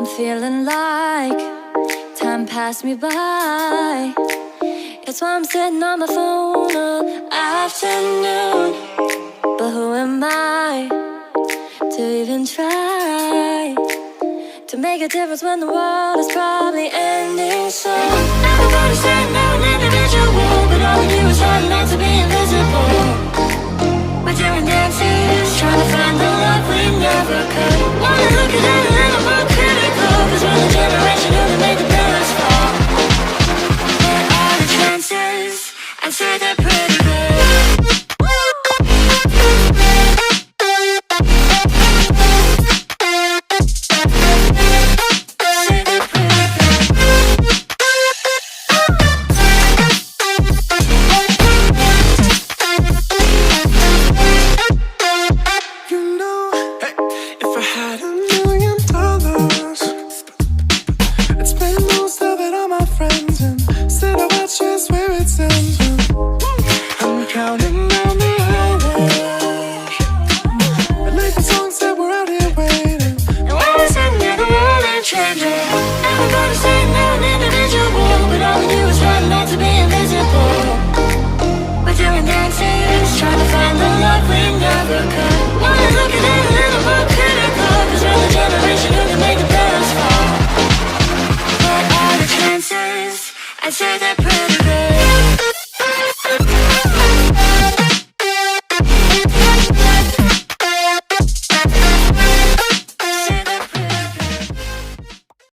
I'm feeling like time passed me by. That's why I'm sitting on my phone all afternoon. But who am I to even try to make a difference when the world is probably ending soon? Never gonna say no an individual, but all we do is try not to be invisible. We're doing dances, trying to find the love we never could. Wanna look at it a little more critical, cause we're the generation who can make the pillars fall. What are the chances? I'd say they're pretty good. I'd say they're pretty good.